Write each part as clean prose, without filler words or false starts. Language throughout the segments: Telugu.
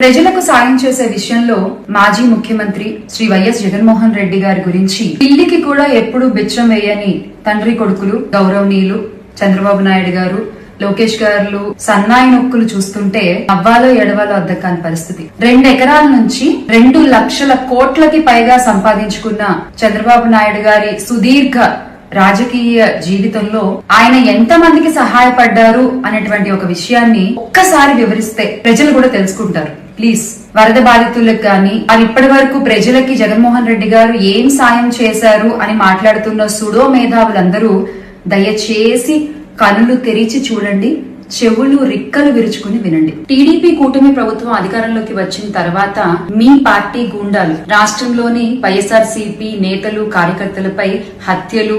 ప్రజలకు సాయం చేసే విషయంలో మాజీ ముఖ్యమంత్రి శ్రీ వైఎస్ జగన్మోహన్ రెడ్డి గారి గురించి పిల్లికి కూడా ఎప్పుడూ బిచ్చం వేయని తండ్రి కొడుకులు గౌరవనీయులు చంద్రబాబు నాయుడు గారు, లోకేష్ గారు సన్నాయి నొక్కులు చూస్తుంటే అవ్వాలో ఎడవాలో అర్థం కాని పరిస్థితి. 2 ఎకరాల నుంచి 2 లక్షల కోట్లకి పైగా సంపాదించుకున్న చంద్రబాబు నాయుడు గారి సుదీర్ఘ రాజకీయ జీవితంలో ఆయన ఎంత మందికి సహాయపడ్డారు అనేటువంటి ఒక విషయాన్ని ఒక్కసారి వివరిస్తే ప్రజలు కూడా తెలుసుకుంటారు. ప్లీజ్, వరద బాధితులకు గాని అది ఇప్పటి వరకు ప్రజలకి జగన్మోహన్ రెడ్డి గారు ఏం సాయం చేశారు అని మాట్లాడుతున్న సుడో మేధావులందరూ దయచేసి కళ్ళు తెరిచి చూడండి, చెవులు రిక్కలు విరుచుకుని వినండి. టీడీపీ కూటమి ప్రభుత్వం అధికారంలోకి వచ్చిన తర్వాత మీ పార్టీ గూండాలు రాష్ట్రంలోని వైఎస్ఆర్సీపీ నేతలు కార్యకర్తలపై హత్యలు,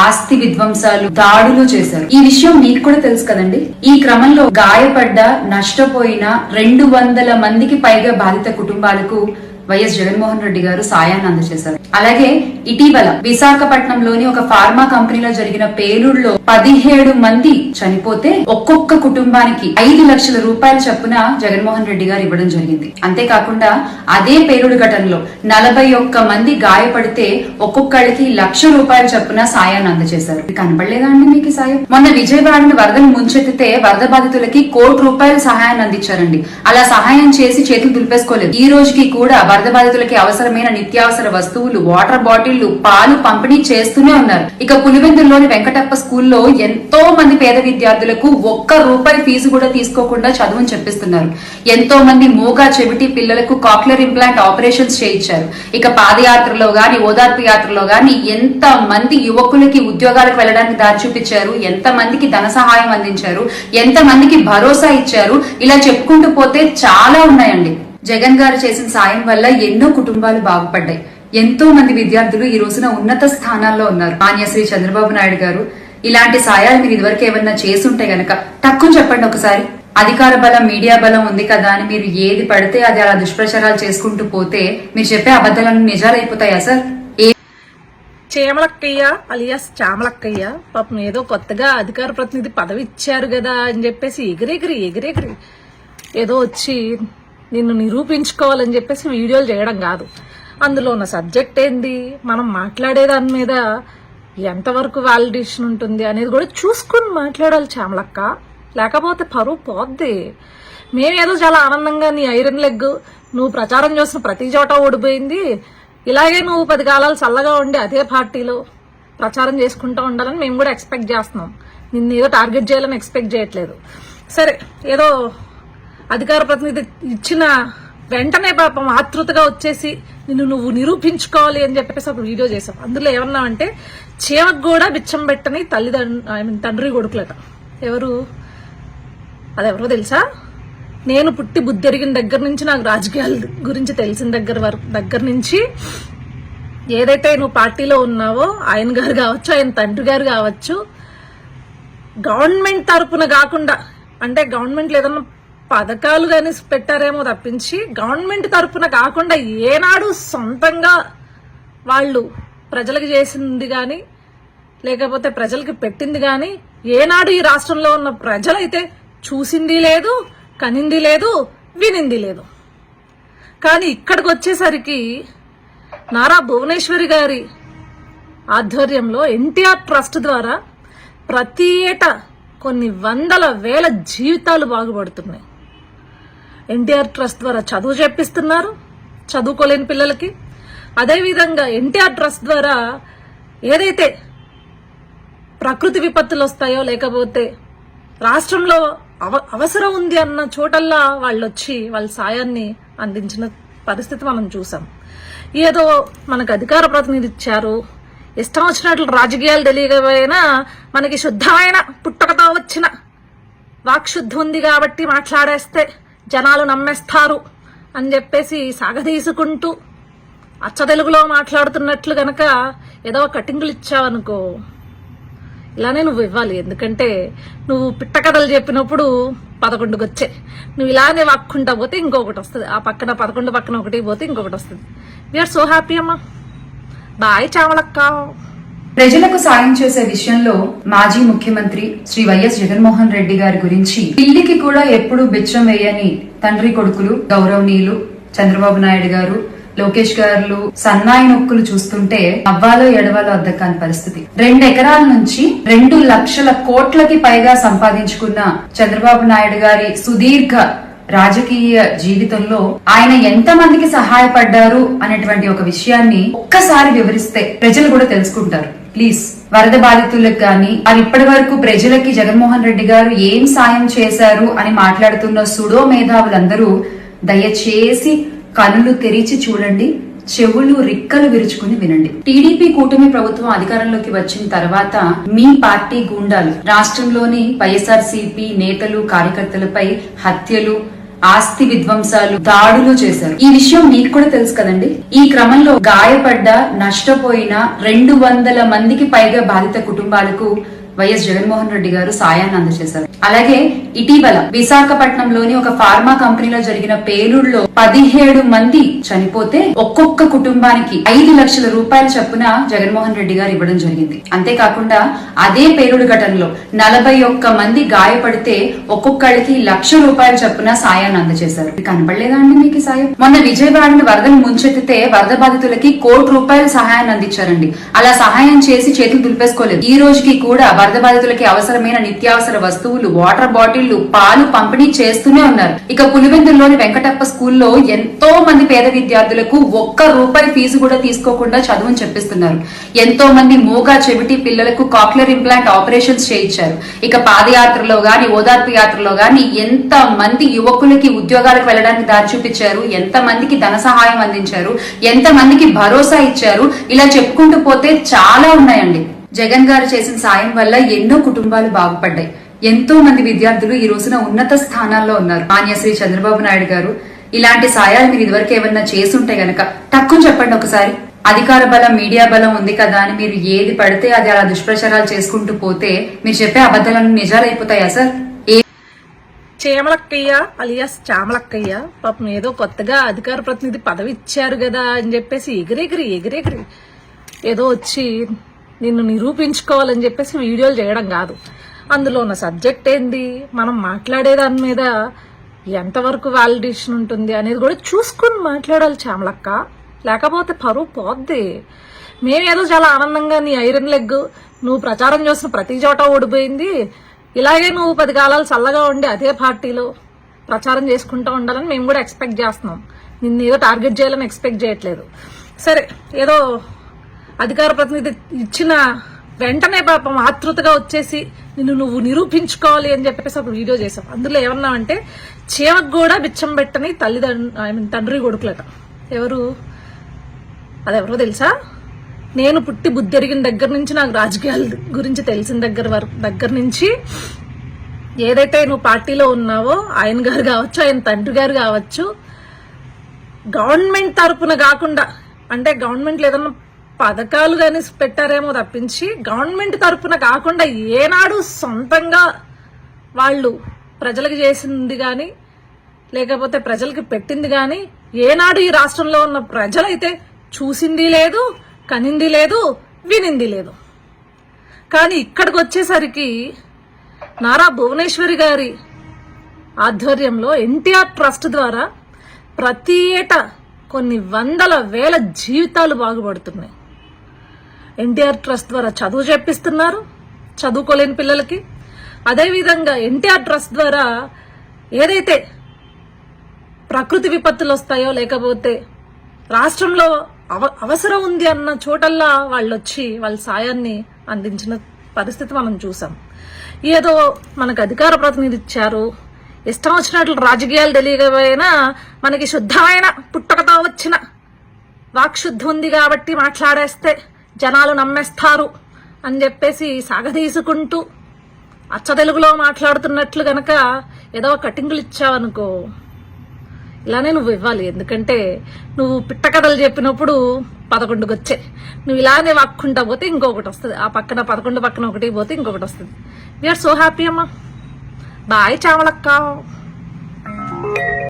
ఆస్తి విధ్వంసాలు, దాడులు చేశారు. ఈ విషయం మీకు కూడా తెలుసు కదండి. ఈ క్రమంలో గాయపడ్డ, నష్టపోయిన 200 మందికి పైగా బాధిత కుటుంబాలకు వైఎస్ జగన్మోహన్ రెడ్డి గారు సాయాన్ని అందజేశారు. అలాగే ఇటీవల విశాఖపట్నంలోని ఒక ఫార్మా కంపెనీలో జరిగిన పేలుడులో 17 మంది చనిపోతే ఒక్కొక్క కుటుంబానికి 5 లక్షల రూపాయల చొప్పున జగన్మోహన్ రెడ్డి గారు ఇవ్వడం జరిగింది. అంతేకాకుండా అదే పేలుడు ఘటనలో 41 మంది గాయపడితే ఒక్కొక్కళ్ళకి 1 లక్ష రూపాయల చొప్పున సాయాన్ని అందజేశారు. కనపడలేదా అండి మీకు సాయం? మొన్న విజయవాడని వరదను ముంచెత్తితే వరద బాధితులకి 1 కోటి రూపాయల సహాయాన్ని అందించారండి. అలా సహాయం చేసి చేతులు దులిపేసుకోలేదు. ఈ రోజుకి కూడా వరద బాధితులకి అవసరమైన నిత్యావసర వస్తువులు, వాటర్ బాటిళ్లు, పాలు పంపిణీ చేస్తూనే ఉన్నారు. ఇక పులివెందుల్లోని వెంకటప్ప స్కూల్లో ఎంతో మంది పేద విద్యార్థులకు 1 రూపాయి ఫీజు కూడా తీసుకోకుండా చదువుని చెప్పిస్తున్నారు. ఎంతో మంది మూగా చెవిటి పిల్లలకు కాక్లియర్ ఇంప్లాంట్ ఆపరేషన్స్ చేయించారు. ఇక పాదయాత్రలో గాని, ఓదార్పు యాత్రలో గాని ఎంత మంది యువకులకి ఉద్యోగాలకు వెళ్ళడానికి దారి చూపించారు, ఎంత మందికి ధన సహాయం అందించారు, ఎంత మందికి భరోసా ఇచ్చారు. ఇలా చెప్పుకుంటూ పోతే చాలా ఉన్నాయండి. జగన్ గారు చేసిన సాయం వల్ల ఎన్నో కుటుంబాలు బాగుపడ్డాయి. ఎంతో మంది విద్యార్థులు ఈ రోజున ఉన్నత స్థానాల్లో ఉన్నారు. మాన్యశ్రీ చంద్రబాబు నాయుడు గారు ఇలాంటి సాయాలు మీరు ఇదివరకు ఏమన్నా చేసుంటే గనక టక్కుని చెప్పండి ఒకసారి. అధికార బలం, మీడియా బలం ఉంది కదా అని మీరు ఏది పడితే అది అలా దుష్ప్రచారాలు చేసుకుంటూ పోతే మీరు చెప్పే అబద్ధాలను నిజాలైపోతాయా సార్? చేమలక్కయ్య అలియాస్ చామలక్కయ్య పాపం ఏదో కొత్తగా అధికార ప్రతినిధి పదవి ఇచ్చారు కదా అని చెప్పేసి ఎగిరెగిరి ఏదో వచ్చి నిన్ను నిరూపించుకోవాలని చెప్పేసి వీడియోలు చేయడం కాదు. అందులో ఉన్న సబ్జెక్ట్ ఏంది, మనం మాట్లాడే దాని మీద ఎంతవరకు వాలిడేషన్ ఉంటుంది అనేది కూడా చూసుకుని మాట్లాడాలి చామలక్క. లేకపోతే పరువు పోద్ది. మేమేదో చాలా ఆనందంగా నీ ఐరన్ లెగ్ నువ్వు ప్రచారం చేసిన ప్రతి చోట ఓడిపోయింది, ఇలాగే నువ్వు 10 కాలాలు చల్లగా ఉండి అదే పార్టీలో ప్రచారం చేసుకుంటూ ఉండాలని మేము కూడా ఎక్స్పెక్ట్ చేస్తున్నాం. నిన్ను ఏదో టార్గెట్ చేయాలని ఎక్స్పెక్ట్ చేయట్లేదు. సరే, ఏదో అధికార ప్రతినిధి ఇచ్చిన వెంటనే పాపం ఆతృతగా వచ్చేసి నువ్వు నిరూపించుకోవాలి అని చెప్పేసి ఒక వీడియో చేసాం. అందులో ఏమన్నామంటే చీమకు కూడా బిచ్చం పెట్టని తండ్రి కొడుకులట. అదెవరో తెలుసా? నేను పుట్టి బుద్ధెరిగిన దగ్గర నుంచి, నాకు రాజకీయాల గురించి తెలిసిన దగ్గర నుంచి ఏదైతే నువ్వు పార్టీలో ఉన్నావో ఆయన గారు కావచ్చు, ఆయన తండ్రి గారు కావచ్చు, గవర్నమెంట్ తరపున కాకుండా, అంటే గవర్నమెంట్ ఏదన్నా పథకాలు కానీ పెట్టారేమో తప్పించి గవర్నమెంట్ తరపున కాకుండా ఏనాడు సొంతంగా వాళ్ళు ప్రజలకు చేసింది కానీ లేకపోతే ప్రజలకి పెట్టింది కానీ ఏనాడు ఈ రాష్ట్రంలో ఉన్న ప్రజలైతే చూసింది లేదు, కనింది లేదు, వినింది లేదు. కానీ ఇక్కడికి వచ్చేసరికి నారా భువనేశ్వరి గారి ఆధ్వర్యంలో ఎన్టీఆర్ ట్రస్ట్ ద్వారా ప్రతి ఏటా కొన్ని 100,000 జీవితాలు బాగుపడుతున్నాయి. ఎన్టీఆర్ ట్రస్ట్ ద్వారా చదువు చెప్పిస్తున్నారు చదువుకోలేని పిల్లలకి. అదేవిధంగా ఎన్టీఆర్ ట్రస్ట్ ద్వారా ఏదైతే ప్రకృతి విపత్తులు వస్తాయో లేకపోతే రాష్ట్రంలో అవసరం ఉంది అన్న చోటల్లా వాళ్ళు వచ్చి వాళ్ళ సాయాన్ని అందించిన పరిస్థితి మనం చూసాం. ఏదో మనకు అధికార ప్రతినిధి ఇచ్చారు, ఇష్టం వచ్చినట్లు రాజకీయాలు తెలియకపోయినా మనకి శుద్ధమైన పుట్టకతో వచ్చిన వాక్శుద్ధి ఉంది కాబట్టి మాట్లాడేస్తే జనాలు నమ్మేస్తారు అని చెప్పేసి సాగదీసుకుంటూ అచ్చ తెలుగులో మాట్లాడుతున్నట్లు గనక ఏదో కటింగులు ఇచ్చావనుకో, ఇలానే నువ్వు ఇవ్వాలి. ఎందుకంటే నువ్వు పిట్ట కథలు చెప్పినప్పుడు 11కి వచ్చాయి. నువ్వు ఇలానే వాక్కుంటా పోతే ఇంకొకటి వస్తుంది, ఆ పక్కన 11 పక్కన ఒకటి పోతే ఇంకొకటి వస్తుంది. వీఆర్ సో హ్యాపీ అమ్మా. బాయ్ చామలక్క. ప్రజలకు సాయం చేసే విషయంలో మాజీ ముఖ్యమంత్రి శ్రీ వైఎస్ జగన్మోహన్ రెడ్డి గారి గురించి పిల్లికి కూడా ఎప్పుడూ బిచ్చం వేయని తండ్రి కొడుకులు గౌరవనీయులు చంద్రబాబు నాయుడు గారు, లోకేష్ గారు సన్నాయి నొక్కులు చూస్తుంటే అవ్వాలో ఎడవాలో అర్థం కాని పరిస్థితి. 2 ఎకరాల నుంచి 2 లక్షల కోట్లకి పైగా సంపాదించుకున్న చంద్రబాబు నాయుడు గారి సుదీర్ఘ రాజకీయ జీవితంలో ఆయన ఎంత మందికి సహాయపడ్డారు అనేటువంటి ఒక విషయాన్ని ఒక్కసారి వివరిస్తే ప్రజలు కూడా తెలుసుకుంటారు. ప్లీజ్, వరద బాధితులకు గాని అది ఇప్పటి వరకు ప్రజలకి జగన్మోహన్ రెడ్డి గారు ఏం సాయం చేశారు అని మాట్లాడుతున్న సుడో మేధావులందరూ దయచేసి కళ్ళు తెరిచి చూడండి, చెవులు రిక్కలు విరుచుకుని వినండి. టీడీపీ కూటమి ప్రభుత్వం అధికారంలోకి వచ్చిన తర్వాత మీ పార్టీ గూండాలు రాష్ట్రంలోని వైఎస్ఆర్సీపీ నేతలు కార్యకర్తలపై హత్యలు, ఆస్తి విధ్వంసాలు, దాడులు చేశారు. ఈ విషయం మీకు కూడా తెలుసు కదండి. ఈ క్రమంలో గాయపడ్డ, నష్టపోయిన 200 మందికి పైగా బాధిత కుటుంబాలకు వైఎస్ జగన్మోహన్ రెడ్డి గారు సాయాన్ని అందజేశారు. అలాగే ఇటీవల విశాఖపట్నంలోని ఒక ఫార్మా కంపెనీలో జరిగిన పేలుడులో 17 మంది చనిపోతే ఒక్కొక్క కుటుంబానికి 5 లక్షల రూపాయల చొప్పున జగన్మోహన్ రెడ్డి గారు ఇవ్వడం జరిగింది. అంతేకాకుండా అదే పేలుడు ఘటనలో 41 మంది గాయపడితే ఒక్కొక్కళ్ళకి 1 లక్ష రూపాయల చొప్పున సాయాన్ని అందజేశారు. కనపడలేదా అండి మీకు సాయం? మొన్న విజయవాడను వరదలు ముంచెత్తితే వరద బాధితులకి 1 కోటి రూపాయల సహాయాన్ని అందించారండి. అలా సహాయం చేసి చేతులు దులిపేసుకోలేదు. ఈ రోజుకి కూడా వరద బాధితులకి అవసరమైన నిత్యావసర వస్తువులు, వాటర్ బాటిళ్లు, పాలు పంపిణీ చేస్తూనే ఉన్నారు. ఇక పులివెందుల్లోని వెంకటప్ప స్కూల్లో ఎంతో మంది పేద విద్యార్థులకు 1 రూపాయి ఫీజు కూడా తీసుకోకుండా చదువుని చెప్పిస్తున్నారు. ఎంతో మంది మూగా చెవిటి పిల్లలకు కాక్లియర్ ఇంప్లాంట్ ఆపరేషన్స్ చేయించారు. ఇక పాదయాత్రలో గాని, ఓదార్పు యాత్రలో గాని ఎంత మంది యువకులకి ఉద్యోగాలకు వెళ్ళడానికి దారి చూపించారు, ఎంత మందికి ధన సహాయం అందించారు, ఎంత మందికి భరోసా ఇచ్చారు. ఇలా చెప్పుకుంటూ పోతే చాలా ఉన్నాయండి. జగన్ గారు చేసిన సాయం వల్ల ఎన్నో కుటుంబాలు బాగుపడ్డాయి. ఎంతో మంది విద్యార్థులు ఈ రోజున ఉన్నత స్థానాల్లో ఉన్నారు. మాన్యశ్రీ చంద్రబాబు నాయుడు గారు ఇలాంటి సాయాలు మీరు ఇదివరకు ఏమన్నా చేసుంటే గనక టక్కుని చెప్పండి ఒకసారి. అధికార బలం, మీడియా బలం ఉంది కదా అని మీరు ఏది పడితే అది అలా దుష్ప్రచారాలు చేసుకుంటూ పోతే మీరు చెప్పే అబద్ధాలను నిజాలైపోతాయా సార్? చేమలక్కయ్య అలియాస్ చామలక్కయ్య పాపం ఏదో కొత్తగా అధికార ప్రతినిధి పదవి ఇచ్చారు కదా అని చెప్పేసి ఎగిరెగిరి ఏదో వచ్చి నిన్ను నిరూపించుకోవాలని చెప్పేసి వీడియోలు చేయడం కాదు. అందులో ఉన్న సబ్జెక్ట్ ఏంది, మనం మాట్లాడే దాని మీద ఎంతవరకు వాలిడేషన్ ఉంటుంది అనేది కూడా చూసుకుని మాట్లాడాలి చామలక్క. లేకపోతే పరువు పోద్ది. మేమేదో చాలా ఆనందంగా నీ ఐరన్ లెగ్ నువ్వు ప్రచారం చేసిన ప్రతి చోట ఓడిపోయింది, ఇలాగే నువ్వు 10 కాలాలు చల్లగా ఉండి అదే పార్టీలో ప్రచారం చేసుకుంటూ ఉండాలని మేము కూడా ఎక్స్పెక్ట్ చేస్తున్నాం. నిన్ను ఏదో టార్గెట్ చేయాలని ఎక్స్పెక్ట్ చేయట్లేదు. సరే, ఏదో అధికార ప్రతినిధి ఇచ్చిన వెంటనే పాపం ఆతృతగా వచ్చేసి నువ్వు నిరూపించుకోవాలి అని చెప్పేసి ఒక వీడియో చేసాం. అందులో ఏమన్నామంటే చీమకు కూడా బిచ్చం పెట్టని తండ్రి కొడుకులట. అదెవరో తెలుసా? నేను పుట్టి బుద్ధెరిగిన దగ్గర నుంచి, నాకు రాజకీయాల గురించి తెలిసిన దగ్గర నుంచి ఏదైతే నువ్వు పార్టీలో ఉన్నావో ఆయన గారు కావచ్చు, ఆయన తండ్రి గారు కావచ్చు, గవర్నమెంట్ తరపున కాకుండా, అంటే గవర్నమెంట్ ఏదన్నా పథకాలు కానీ పెట్టారేమో తప్పించి గవర్నమెంట్ తరపున కాకుండా ఏనాడు సొంతంగా వాళ్ళు ప్రజలకు చేసింది కానీ లేకపోతే ప్రజలకి పెట్టింది కానీ ఏనాడు ఈ రాష్ట్రంలో ఉన్న ప్రజలైతే చూసింది లేదు, కనింది లేదు, వినింది లేదు. కానీ ఇక్కడికి వచ్చేసరికి నారా భువనేశ్వరి గారి ఆధ్వర్యంలో ఎన్టీఆర్ ట్రస్ట్ ద్వారా ప్రతి ఏటా కొన్ని 100,000 జీవితాలు బాగుపడుతున్నాయి. ఎన్టీఆర్ ట్రస్ట్ ద్వారా చదువు చెప్పిస్తున్నారు చదువుకోలేని పిల్లలకి. అదేవిధంగా ఎన్టీఆర్ ట్రస్ట్ ద్వారా ఏదైతే ప్రకృతి విపత్తులు వస్తాయో లేకపోతే రాష్ట్రంలో అవసరం ఉంది అన్న చోటల్లా వాళ్ళు వచ్చి వాళ్ళ సాయాన్ని అందించిన పరిస్థితి మనం చూసాం. ఏదో మనకు అధికార ప్రతినిధి ఇచ్చారు, ఇష్టం వచ్చినట్లు రాజకీయాలు తెలియకపోయినా మనకి శుద్ధమైన పుట్టకతో వచ్చిన వాక్శుద్ధి ఉంది కాబట్టి మాట్లాడేస్తే జనాలు నమ్మేస్తారు అని చెప్పేసి సాగదీసుకుంటూ అచ్చ తెలుగులో మాట్లాడుతున్నట్లు గనక ఏదో కటింగులు ఇచ్చావనుకో, ఇలానే నువ్వు ఇవ్వాలి. ఎందుకంటే నువ్వు పిట్ట కథలు చెప్పినప్పుడు 11 వచ్చాయి. నువ్వు ఇలానే వాక్కుంటా పోతే ఇంకొకటి వస్తుంది, ఆ పక్కన 11 పక్కన ఒకటి పోతే ఇంకొకటి వస్తుంది. వీఆర్ సో హ్యాపీ అమ్మా. బాయ్ చామలక్క.